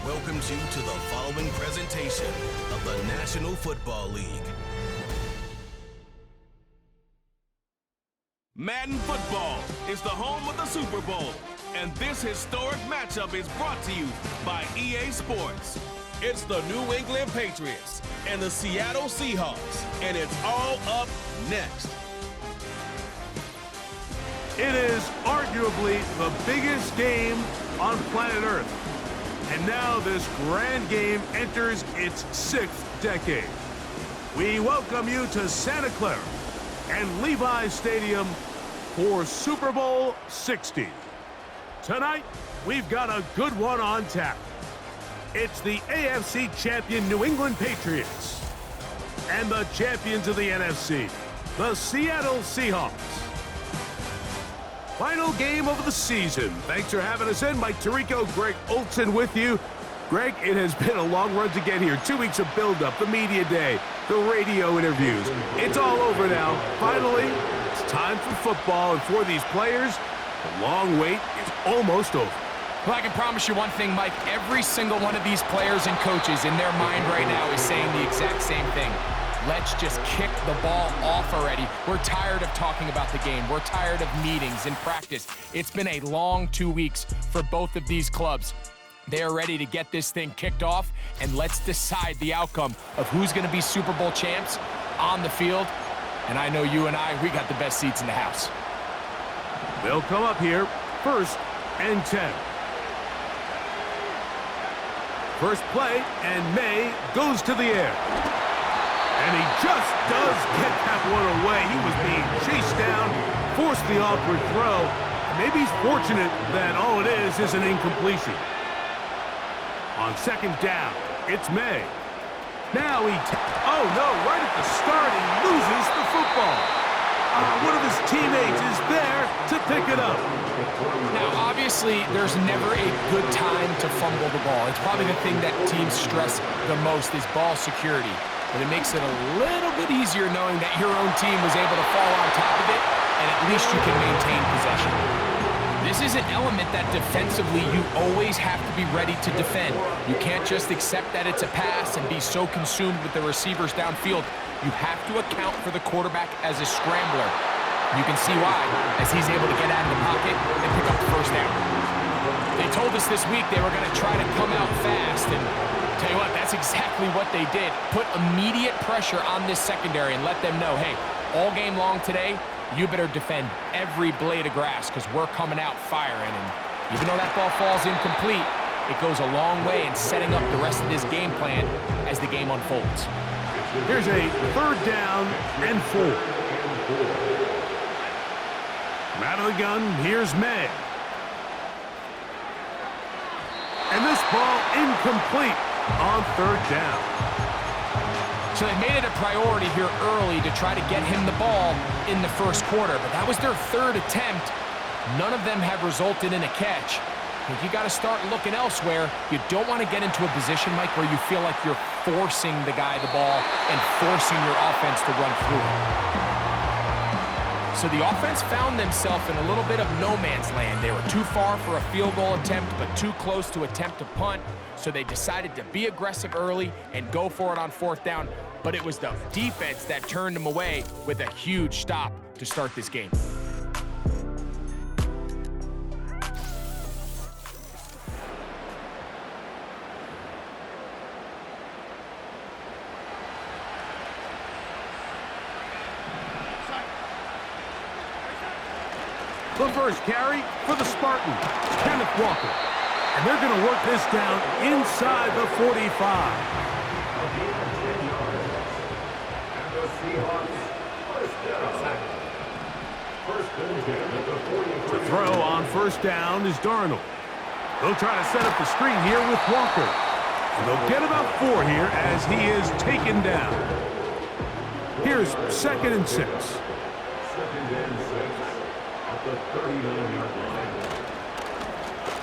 welcomes you to the following presentation of the National Football League. Madden Football is the home of the Super Bowl, and this historic matchup is brought to you by EA Sports. It's the New England Patriots and the Seattle Seahawks, and it's all up next. It is arguably the biggest game on planet Earth. And now this grand game enters its 6th decade. We welcome you to Santa Clara and Levi's Stadium for Super Bowl 60. Tonight, we've got a good one on tap. It's the AFC champion New England Patriots and the champions of the NFC, the Seattle Seahawks. Final game of the season. Thanks for having us in. Mike Tirico, Greg Olson with you. Greg, it has been a long run to get here. 2 weeks of build-up, the media day, the radio interviews. It's all over now. Finally, it's time for football, and for these players, the long wait is almost over. Well, I can promise you one thing, Mike. Every single one of these players and coaches in their mind right now is saying the exact same thing. Let's just kick the ball off already. We're tired of talking about the game. We're tired of meetings and practice. It's been a long 2 weeks for both of these clubs. They are ready to get this thing kicked off, and let's decide the outcome of who's going to be Super Bowl champs on the field. And I know you and we got the best seats in the house. They'll come up here, 1st and 10. First play, and May goes to the air. And he just does get that one away. He was being chased down, forced the awkward throw. Maybe he's fortunate that all it is an incompletion. On 2nd down, it's May. Now oh no, right at the start, he loses the football. One of his teammates is there to pick it up. Now, obviously, there's never a good time to fumble the ball. It's probably the thing that teams stress the most is ball security. But it makes it a little bit easier knowing that your own team was able to fall on top of it, and at least you can maintain possession. This is an element that defensively you always have to be ready to defend. You can't just accept that it's a pass and be so consumed with the receivers downfield. You have to account for the quarterback as a scrambler. You can see why, as he's able to get out of the pocket and pick up the first down. They told us this week they were going to try to come out fast, and tell you what, that's exactly what they did. Put immediate pressure on this secondary and let them know, hey, all game long today, you better defend every blade of grass because we're coming out firing. And even though that ball falls incomplete, it goes a long way in setting up the rest of this game plan as the game unfolds. Here's a 3rd down and 4. From out of the gun, here's May. And this ball incomplete on 3rd down. So they made it a priority here early to try to get him the ball in the first quarter, but that was their 3rd attempt. None of them have resulted in a catch. I think you got to start looking elsewhere. You don't want to get into a position, Mike, where you feel like you're forcing the guy the ball and forcing your offense to run through it. So the offense found themselves in a little bit of no man's land. They were too far for a field goal attempt, but too close to attempt a punt. So they decided to be aggressive early and go for it on 4th down. But it was the defense that turned them away with a huge stop to start this game. The first carry for the Spartans, Kenneth Walker. And they're going to work this down inside the 45. The throw on 1st down is Darnold. They'll try to set up the screen here with Walker. And they'll get about 4 here as he is taken down. Here's 2nd and 6. 2nd and 6 at the 39-yard line.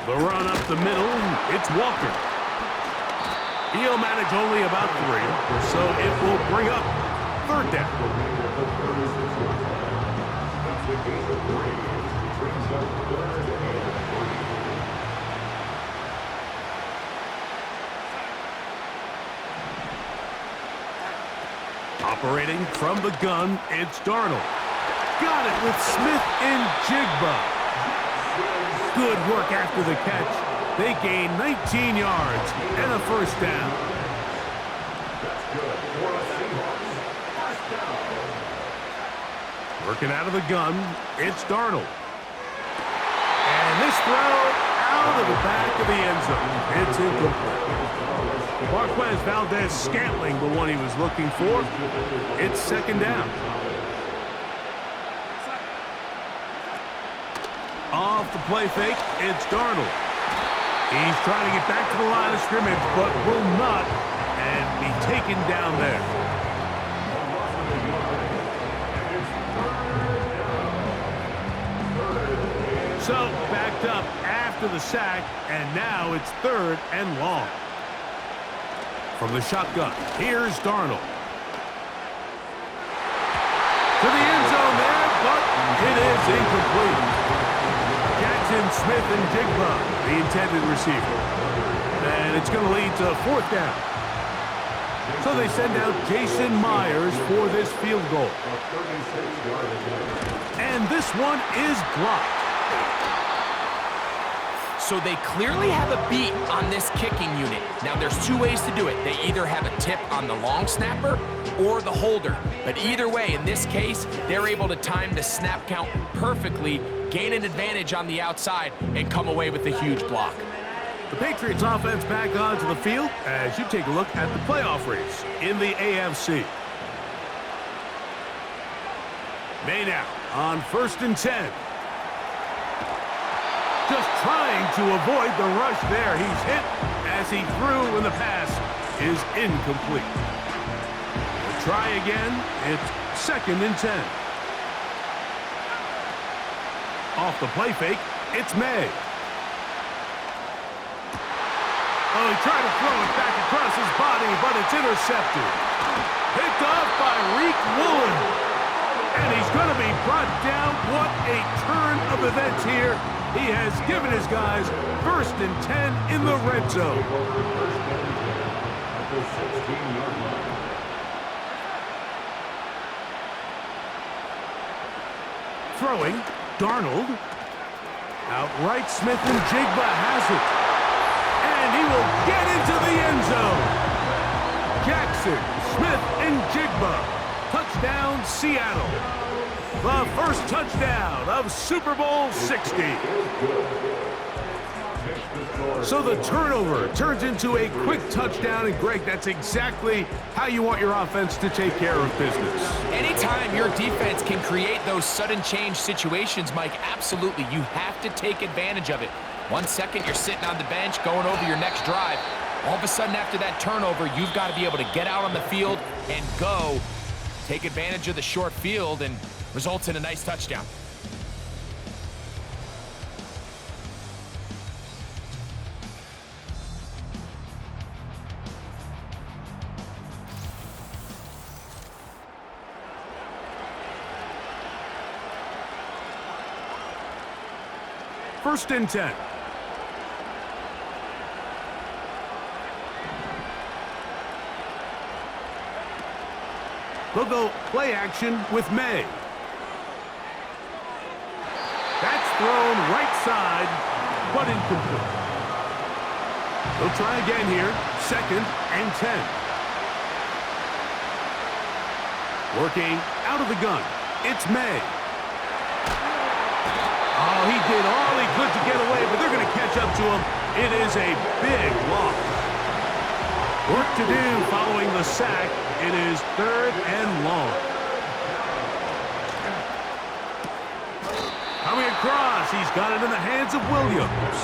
The run up the middle, it's Walker. He'll manage only about 3, so it will bring up 3rd down. Operating from the gun, it's Darnold. Got it with Smith and Jigba. Good work after the catch. They gain 19 yards and a first down. Working out of the gun, it's Darnold. And this throw out of the back of the end zone. It's incomplete. Marquez Valdez-Scantling, the one he was looking for. It's second down. Off the play fake, it's Darnold. He's trying to get back to the line of scrimmage, but will not, and be taken down there. So, backed up after the sack, and now it's third and long. From the shotgun, here's Darnold. To the end zone there, but it is incomplete. Jackson, Smith, and Jigba, the intended receiver. And it's going to lead to fourth down. So they send out Jason Myers for this field goal. And this one is blocked. So they clearly have a beat on this kicking unit. Now, there's two ways to do it. They either have a tip on the long snapper or the holder. But either way, in this case, they're able to time the snap count perfectly, gain an advantage on the outside, and come away with a huge block. The Patriots offense back onto the field as you take a look at the playoff race in the AFC. May now on 1st and 10. Just trying to avoid the rush there. He's hit as he threw when the pass is incomplete. We'll try again. It's 2nd and 10. Off the play fake, it's May. Oh, he tried to throw it back across his body, but it's intercepted. Picked off by Reek Woolen. And he's going to be brought down. What a turn of events here. He has given his guys 1st and 10 in the red zone. Throwing, Darnold. Outright, Smith and Jigba has it. And he will get into the end zone. Jackson, Smith, and Jigba. Touchdown, Seattle. The first touchdown of Super Bowl 60. So the turnover turns into a quick touchdown, and Greg, that's exactly how you want your offense to take care of business. Anytime your defense can create those sudden change situations, Mike, absolutely, you have to take advantage of it. 1 second, you're sitting on the bench, going over your next drive. All of a sudden, after that turnover, you've got to be able to get out on the field and go. Take advantage of the short field, and results in a nice touchdown. First and 10. They'll go play action with May. That's thrown right side, but incomplete. They'll try again here, 2nd and 10. Working out of the gun, it's May. Oh, he did all he could to get away, but they're going to catch up to him. It is a big loss. Work to do following the sack. It is 3rd and long. Coming across, he's got it in the hands of Williams.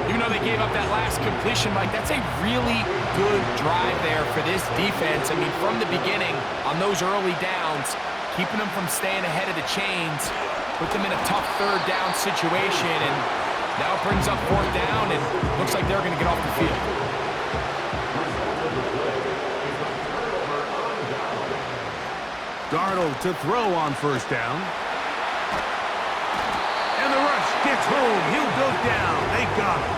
Even though they gave up that last completion, Mike, that's a really good drive there for this defense. I mean, from the beginning, on those early downs, keeping them from staying ahead of the chains, put them in a tough 3rd down situation, and now it brings up 4th down, and looks like they're going to get off the field. Darnold to throw on 1st down. And the rush gets home. He'll go down. They got him.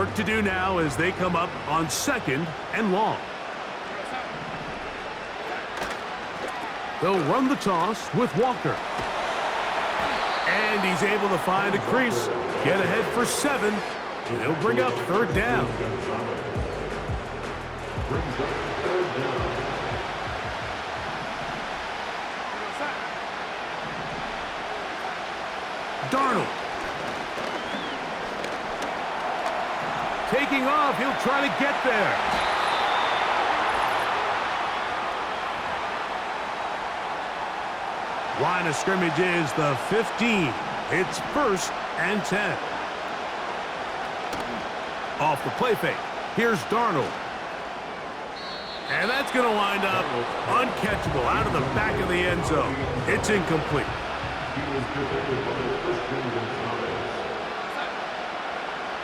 Work to do now as they come up on 2nd and long. They'll run the toss with Walker. And he's able to find a crease, get ahead for 7, and he'll bring up 3rd down. Darnold. Taking off, he'll try to get there. Line of scrimmage is the 15. It's 1st and 10. Off the play fake. Here's Darnold. And that's going to wind up uncatchable out of the back of the end zone. It's incomplete.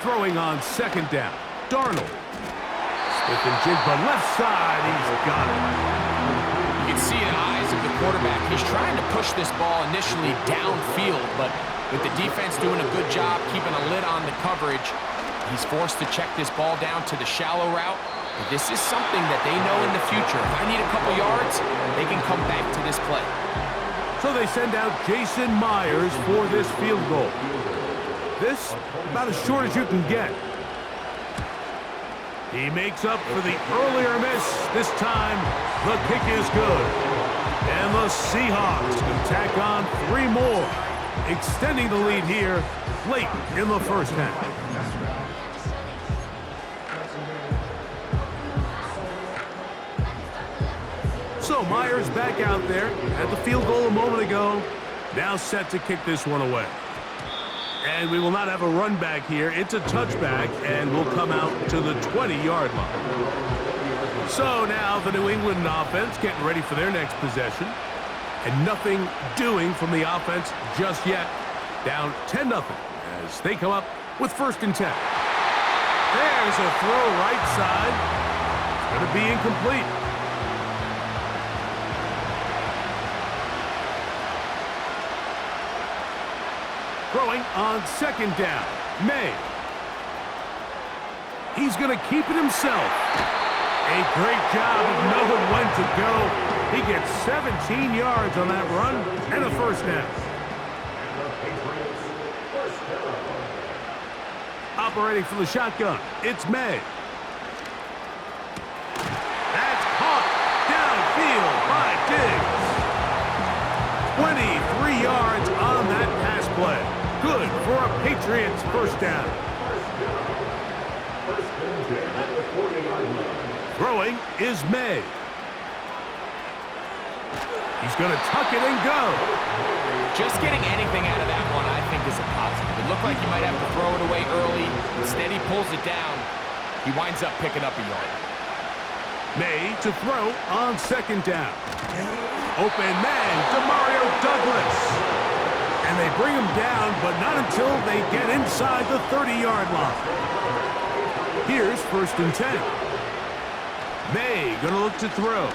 Throwing on 2nd down. Darnold. Smith and Jigba left side. He's got it. You can see in the eyes of the quarterback, he's trying to push this ball initially downfield, but with the defense doing a good job keeping a lid on the coverage, he's forced to check this ball down to the shallow route. But this is something that they know in the future. If I need a couple yards, they can come back to this play. So they send out Jason Myers for this field goal. This, about as short as you can get. He makes up for the earlier miss. This time, the kick is good. And the Seahawks can tack on 3 more, extending the lead here late in the 1st half. So Myers back out there, had the field goal a moment ago, now set to kick this one away. And we will not have a run back here. It's a touchback, and will come out to the 20-yard line. So now the New England offense getting ready for their next possession. And nothing doing from the offense just yet. Down 10-0 as they come up with 1st and 10. There's a throw right side. It's going to be incomplete. Throwing on 2nd down. May. He's going to keep it himself. A great job of knowing when to go. He gets 17 yards on that run and a 1st down. Operating from the shotgun, it's May. That's caught downfield by Diggs. 23 yards on that pass play. Good for a Patriots 1st down. Throwing is May. He's going to tuck it and go. Just getting anything out of that one, I think, is a positive. It looked like he might have to throw it away early. Instead, he pulls it down. He winds up picking up a yard. May to throw on 2nd down. Open man, Demario Douglas. And they bring him down, but not until they get inside the 30-yard line. Here's 1st and 10. May going to look to throw.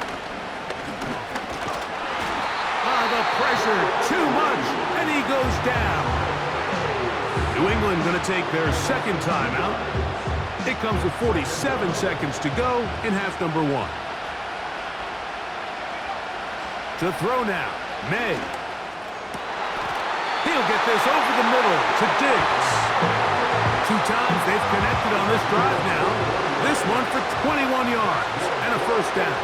The pressure, too much, and he goes down. New England going to take their 2nd timeout. It comes with 47 seconds to go in half number 1. To throw now, May. He'll get this over the middle to Diggs. 2 times they've connected on this drive now. This one for 21 yards and a 1st down.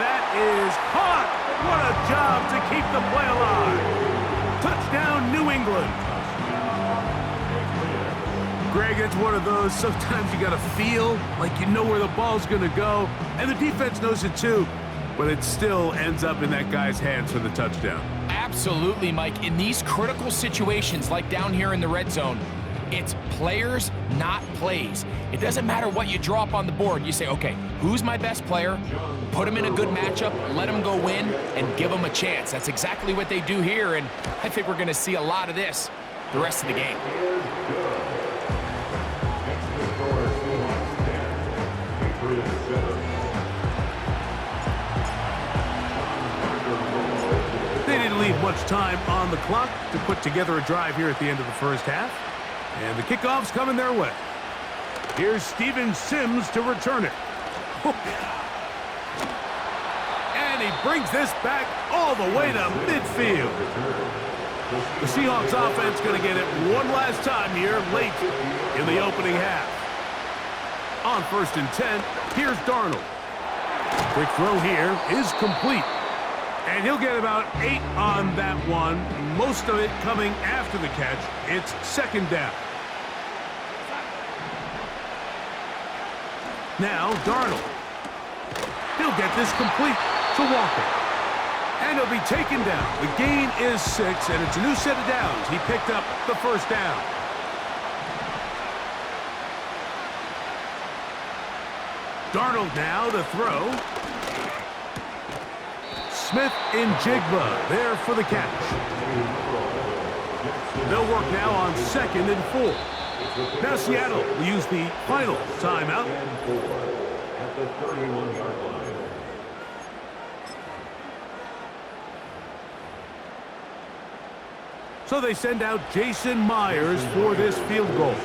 That is caught. What a job to keep the play alive. Touchdown, New England. Greg, it's one of those, sometimes you got to feel like you know where the ball's going to go, and the defense knows it too, but it still ends up in that guy's hands for the touchdown. Absolutely, Mike. In these critical situations, like down here in the red zone, it's players, not plays. It doesn't matter what you draw up on the board. You say, okay, who's my best player? Put him in a good matchup, let him go win, and give him a chance. That's exactly what they do here, and I think we're going to see a lot of this the rest of the game. They didn't leave much much time on the clock to put together a drive here at the end of the first half. And the kickoff's coming their way. Here's Steven Sims to return it. And he brings this back all the way to midfield. The Seahawks offense going to get it one last time here late in the opening half. On 1st and 10, here's Darnold. Quick throw here is complete. And he'll get about 8 on that one, most of it coming after the catch. It's 2nd down. Now Darnold. He'll get this complete to Walker. And he'll be taken down. The gain is 6, and it's a new set of downs. He picked up the 1st down. Darnold now to throw. Smith and Jigba there for the catch. They'll work now on 2nd and 4. Now Seattle will use the final timeout. At the 31-yard line. So they send out Jason Myers for this field goal.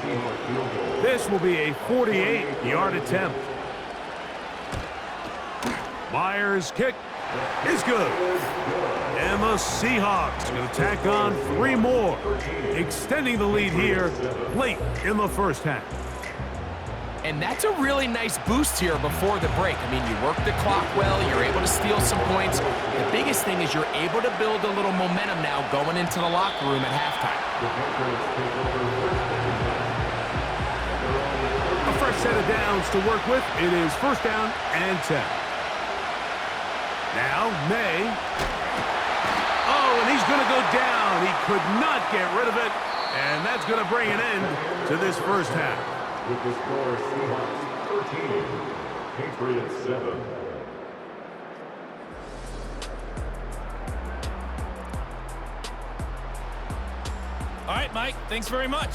This will be a 48-yard attempt. Myers' kick is good. And the Seahawks going to tack on 3 more, extending the lead here late in the first half. And that's a really nice boost here before the break. I mean, you work the clock well, you're able to steal some points. The biggest thing is you're able to build a little momentum now going into the locker room at halftime. A fresh set of downs to work with. It is 1st down and 10. Now, May. Oh, and he's going to go down. He could not get rid of it. And that's going to bring an end to this first half. With the score, Seahawks 13, Patriots 7. All right, Mike, thanks very much.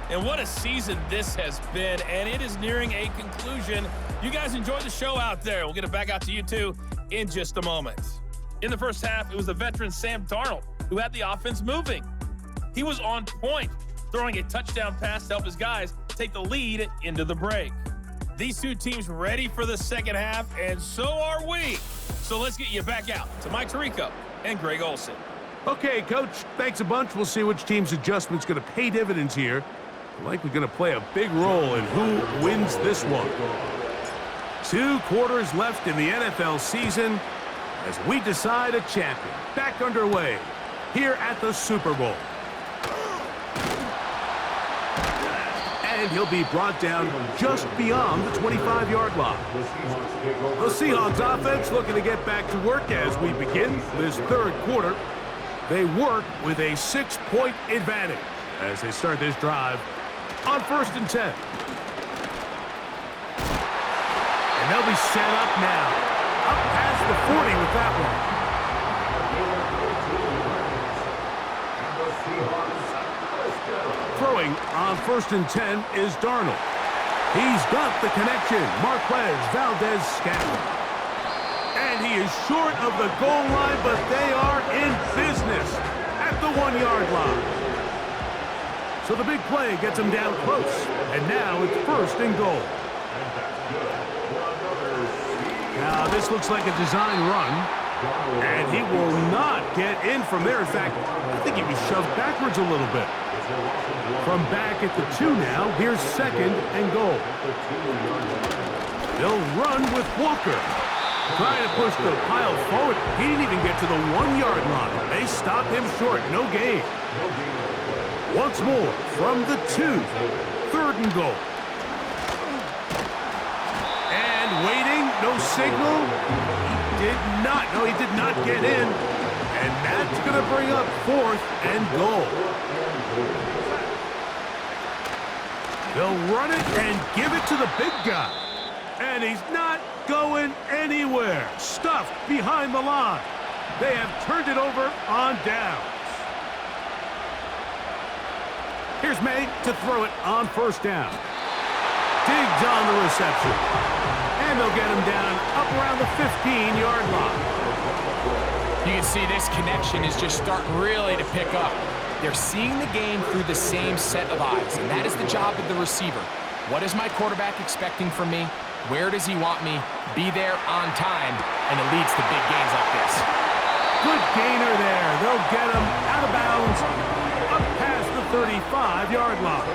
And what a season this has been, and it is nearing a conclusion. You guys enjoy the show out there. We'll get it back out to you, too, in just a moment. In the first half, it was the veteran Sam Darnold who had the offense moving. He was on point, throwing a touchdown pass to help his guys take the lead into the break. These two teams ready for the second half, and so are we. So let's get you back out to Mike Tirico and Greg Olsen. Okay, Coach, thanks a bunch. We'll see which team's adjustment's going to pay dividends here. Likely going to play a big role in who wins this one. 2 quarters left in the NFL season as we decide a champion. Back underway here at the Super Bowl. And he'll be brought down just beyond the 25-yard line. The Seahawks offense looking to get back to work as we begin this 3rd quarter. They work with a 6-point advantage as they start this drive on 1st and 10. And they'll be set up now. Up past the 40 with that one. Throwing on 1st and 10 is Darnold. He's got the connection. Marquez Valdez-Scantling. And he is short of the goal line, but they are in business at the 1-yard line. So the big play gets him down close. And now it's 1st and goal. Now this looks like a design run. And he will not get in from there. In fact, I think he was shoved backwards a little bit. From back at the 2 now, here's 2nd and goal. They'll run with Walker. Trying to push the pile forward. He didn't even get to the 1-yard line. They stop him short. No gain. Once more from the 2. 3rd and goal. And waiting. No signal. He did not get in. And that's going to bring up 4th and goal. They'll run it and give it to the big guy. And he's not going anywhere. Stuffed behind the line. They have turned it over on downs. Here's May to throw it on 1st down. Diggs on the reception. And they'll get him down up around the 15-yard line. You can see this connection is just starting really to pick up. They're seeing the game through the same set of eyes, and that is the job of the receiver. What is my quarterback expecting from me? Where does he want me? Be there on time, and it leads to big gains like this. Good gainer there. They'll get him out of bounds, up past the 35-yard line.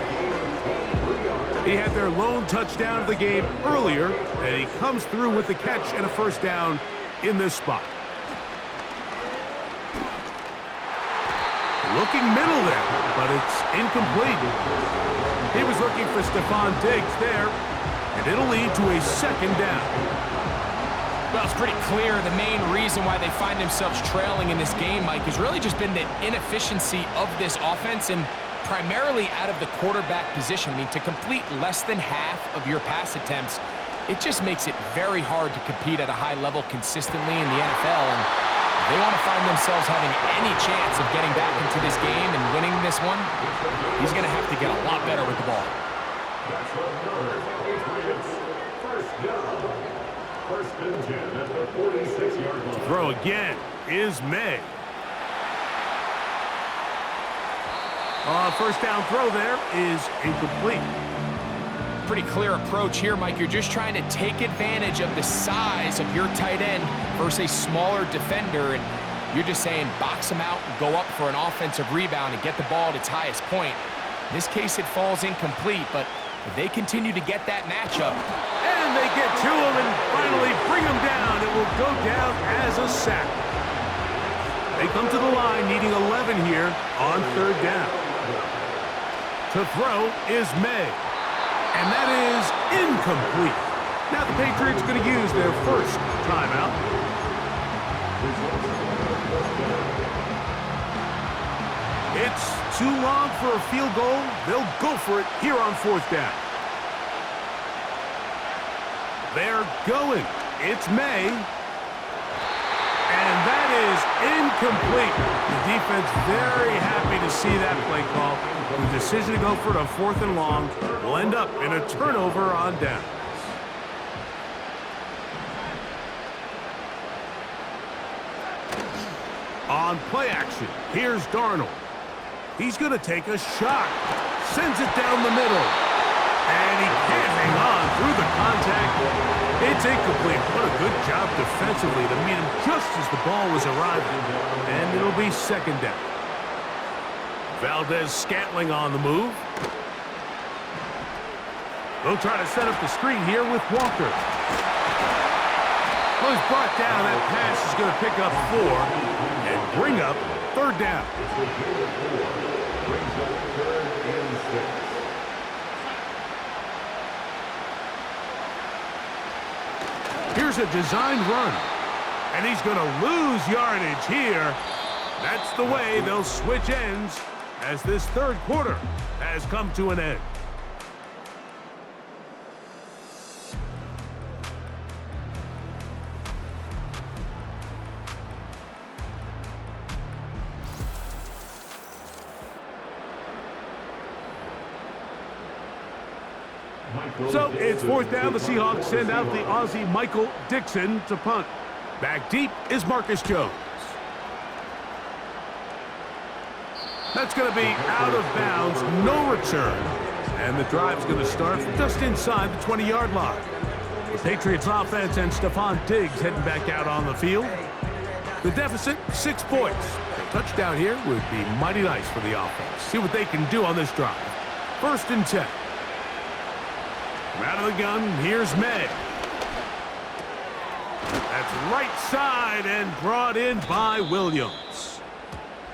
He had their lone touchdown of the game earlier, and he comes through with the catch and a first down in this spot. Looking middle there, but it's incomplete. He was looking for Stephon Diggs there, and it'll lead to a second down. Well, it's pretty clear the main reason why they find themselves trailing in this game, Mike, has really just been the inefficiency of this offense and primarily out of the quarterback position. I mean, to complete less than half of your pass attempts, it just makes it very hard to compete at a high level consistently in the NFL. And if they want to find themselves having any chance of getting back into this game and winning this one, he's going to have to get a lot better with the ball. First and 10 at the 46-yard line. Throw again is May. First down throw there is incomplete. Pretty clear approach here, Mike. You're just trying to take advantage of the size of your tight end versus a smaller defender, and you're just saying box him out and go up for an offensive rebound and get the ball at its highest point. In this case, it falls incomplete, but if they continue to get that matchup, and they get to him and finally bring him down, it will go down as a sack. They come to the line needing 11 here on third down. To throw is May, and that is incomplete. Now the Patriots are going to use their first timeout. It's too long for a field goal. They'll go for it here on fourth down. They're going. It's May. And that is incomplete. The defense very happy to see that play call. The decision to go for it on fourth and long will end up in a turnover on downs. On play action, here's Darnold. He's going to take a shot. Sends it down the middle. And he can't hang on through the contact. It's incomplete. What a good job defensively to meet him just as the ball was arriving. And it'll be second down. Valdez-Scantling on the move. They'll try to set up the screen here with Walker. Well, he's brought down. That pass is going to pick up 4 and bring up third down. Here's a designed run, and he's going to lose yardage here. That's the way they'll switch ends as this third quarter has come to an end. So it's fourth down. The Seahawks send out the Aussie Michael Dixon to punt. Back deep is Marcus Jones. That's going to be out of bounds, no return. And the drive's going to start just inside the 20-yard line. The Patriots offense and Stephon Diggs heading back out on the field. The deficit, 6 points. A touchdown here would be mighty nice for the offense. See what they can do on this drive. First and 10. Out of the gun, here's May. That's right side and brought in by Williams.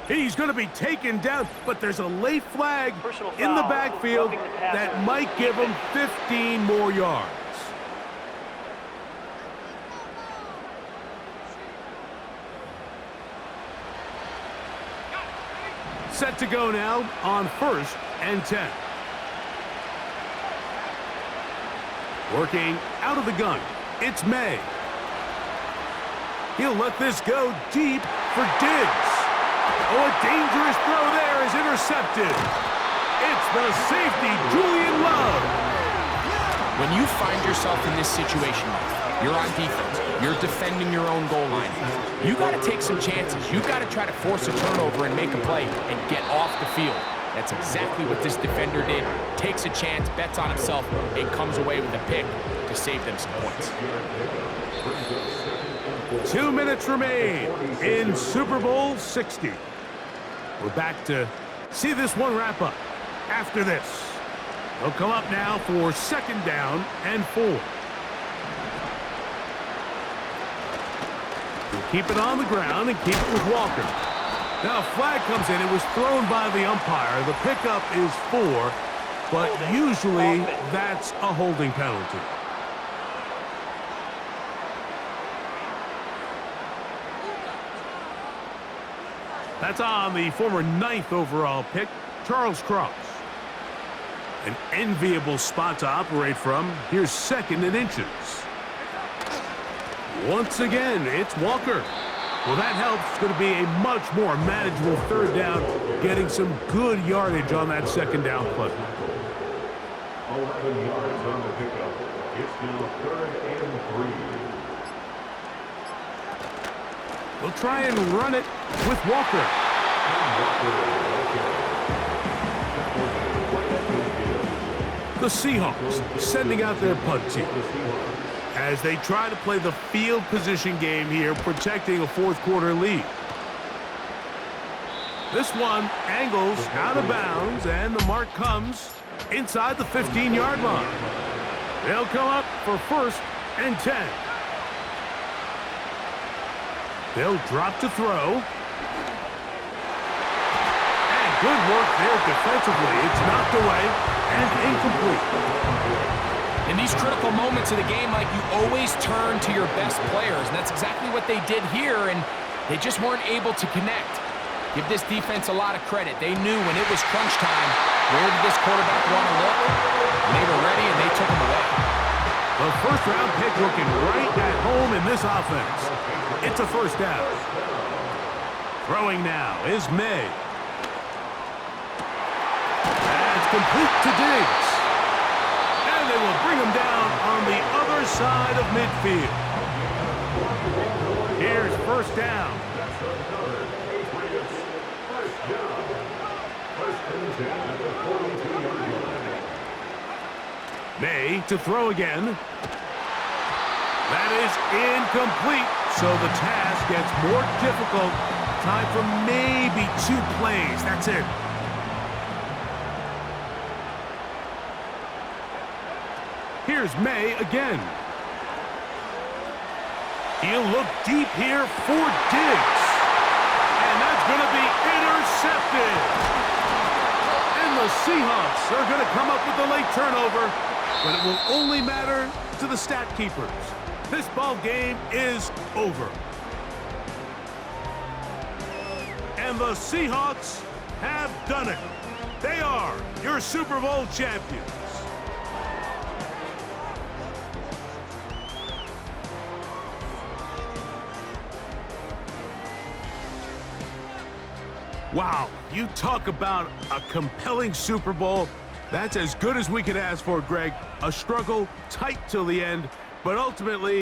He's going to be taken down, but there's a late flag in the backfield that might give him 15 more yards. Set to go now on first and 10. Working out of the gun, it's May. He'll let this go deep for Diggs. Oh, a dangerous throw there is intercepted. It's the safety, Julian Love. When you find yourself in this situation, you're on defense. You're defending your own goal line. You got to take some chances. You got to try to force a turnover and make a play and get off the field. That's exactly what this defender did. Takes a chance, bets on himself, and comes away with a pick to save them some points. 2 minutes remain in Super Bowl 60. We're back to see this one wrap up. After this, they'll come up now for 2nd down and 4. We'll keep it on the ground and keep it with Walker. Now a flag comes in. It was thrown by the umpire. The pickup is 4, but usually that's a holding penalty. That's on the former 9th overall pick, Charles Cross. An enviable spot to operate from. Here's 2nd and inches. Once again, it's Walker. Well, that helps. It's going to be a much more manageable 3rd down, getting some good yardage on that 2nd down play. 11 yards on the pickup. It's now 3rd and 3. We'll try and run it with Walker. The Seahawks sending out their punt team as they try to play the field position game here, protecting a 4th quarter lead. This one angles out of bounds, and the mark comes inside the 15-yard line. They'll come up for 1st and 10. They'll drop to throw. And good work there defensively. It's knocked away and incomplete. In these critical moments of the game, Mike, you always turn to your best players, and that's exactly what they did here, and they just weren't able to connect. Give this defense a lot of credit. They knew when it was crunch time, where did this quarterback want to look? And they were ready, and they took him away. The 1st-round pick looking right at home in this offense. It's a 1st down. Throwing now is May. That's complete to Diggs. And they will bring him down on the other side of midfield. Here's 1st down. May to throw again. That is incomplete, so the task gets more difficult. Time for maybe 2 plays. That's it. Here's May again. He'll look deep here for Diggs. And that's going to be intercepted. And the Seahawks are going to come up with a late turnover, but it will only matter to the stat keepers. This ball game is over. And the Seahawks have done it. They are your Super Bowl champions. Wow, you talk about a compelling Super Bowl. That's as good as we could ask for, Greg. A struggle tight till the end, but ultimately